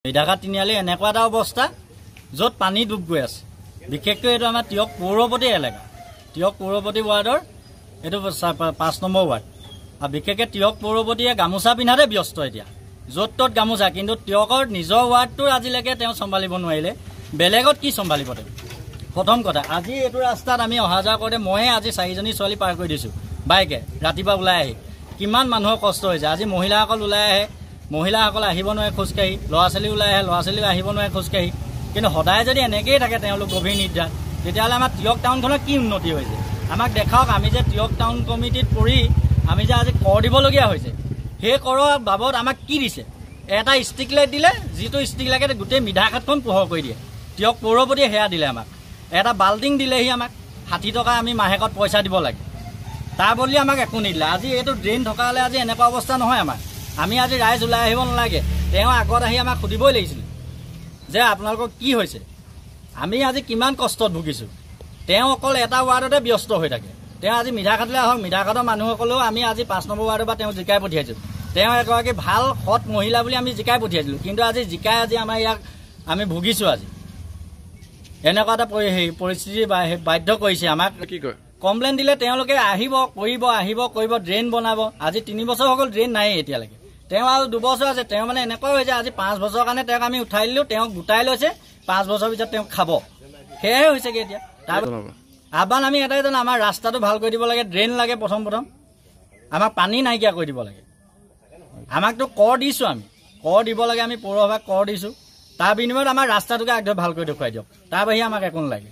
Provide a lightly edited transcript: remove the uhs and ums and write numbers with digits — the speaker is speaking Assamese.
ঢাকা তিনিআলি এনেকুৱা এটা অৱস্থা য'ত পানী ডুব গৈ আছে। বিশেষকৈ এইটো আমাৰ তিয়ক পৌৰপতি এলেকা, তিয়ক পৌৰপতি ৱাৰ্ডৰ এইটো ৫ নম্বৰ ৱাৰ্ড। আৰু বিশেষকৈ তিয়ক পৌৰপতিয়ে গামোচা পিন্ধাতে ব্যস্ত এতিয়া, য'ত ত'ত গামোচা। কিন্তু তিয়কৰ নিজৰ ৱাৰ্ডটো আজিলৈকে তেওঁ চম্ভালিব নোৱাৰিলে, বেলেগত কি চম্ভালিব তেওঁ? প্ৰথম কথা, আজি এইটো ৰাস্তাত আমি অহা যোৱা কৰোঁতে ময়ে আজি 4জনী ছোৱালী পাৰ কৰি দিছোঁ বাইকে, ৰাতিপুৱা ওলাই আহি। কিমান মানুহৰ কষ্ট হৈছে। আজি মহিলাসকল ওলাই আহে, মহিলাসকল আহিব নোৱাৰে খোজকাঢ়ি, ল'ৰা ছোৱালী ওলাই আহে, ল'ৰা ছোৱালীও আহিব নোৱাৰে খোজকাঢ়ি। কিন্তু সদায় যদি এনেকৈয়ে থাকে তেওঁলোক গভীৰ নিদ্ৰা, তেতিয়াহ'লে আমাৰ তিয়ক টাউনখনৰ কি উন্নতি হৈছে? আমাক দেখাওক। আমি যে তিয়ক টাউন কমিটিত পৰি আমি যে আজি কৰ দিবলগীয়া হৈছে, সেই কৰৰ বাবদ আমাক কি দিছে? এটা ষ্ট্ৰীট লাইট দিলে, যিটো ষ্ট্ৰীট লাইটে গোটেই মিঠাঘাটখন পোহৰ কৰি দিয়ে। তিয়ক পৌৰপতিয়ে সেয়া দিলে আমাক। এটা বাল্টিং দিলেহি আমাক 60 টকা আমি মাহেকত পইচা দিব লাগে, তাৰ বদলি আমাক একো নিদিলে। আজি এইটো ড্ৰেইন থকা হ'লে আজি এনেকুৱা অৱস্থা নহয় আমাৰ। আমি আজি ৰাইজ ওলাই আহিব নালাগে, তেওঁ আগত আহি আমাক সুধিবই লাগিছিল যে আপোনালোকৰ কি হৈছে। আমি আজি কিমান কষ্টত ভুগিছোঁ। তেওঁ অকল এটা ৱাৰ্ডতে ব্যস্ত হৈ থাকে। তেওঁ আজি মিঠাঘাটলৈ আহক, মিঠাঘাটৰ মানুহসকলেও আমি আজি 5 নম্বৰ ৱাৰ্ডৰ পৰা তেওঁ জিকাই পঠিয়াইছোঁ। তেওঁ এগৰাকী ভাল সৎ মহিলা বুলি আমি জিকাই পঠিয়াইছিলোঁ, কিন্তু আজি জিকাই আমাৰ ইয়াক আমি ভুগিছোঁ। আজি এনেকুৱা এটা পৰিস্থিতি বাধ্য কৰিছে আমাক। কি কয় কমপ্লেইন দিলে তেওঁলোকে আহিব কৰিব, ড্ৰেইন বনাব। আজি 3 বছৰ হৈ গ'ল, ড্ৰেইন নাই এতিয়ালৈকে। তেওঁ আৰু 2 বছৰ আছে। তেওঁ মানে এনেকুৱা হৈছে, আজি 5 বছৰৰ কাৰণে তেওঁক আমি উঠাই দিলোঁ, তেওঁক গোটাই লৈছে, 5 বছৰৰ পিছত তেওঁক খাব। সেয়াহে হৈছেগৈ এতিয়া। তাৰ আহ্বান আমি এটাই জানো, আমাৰ ৰাস্তাটো ভাল কৰি দিব লাগে, ড্ৰেইন লাগে। প্ৰথম আমাক পানী নাইকিয়া কৰি দিব লাগে। আমাকতো কৰ দিছোঁ, আমি কৰ দিব লাগে, আমি পৌৰসভাক কৰ দিছোঁ। তাৰ বিনিময়ত আমাৰ ৰাস্তাটোকে আগধৰি ভাল কৰি দেখুৱাই দিয়ক, তাৰ বাহিৰে আমাক একো নালাগে।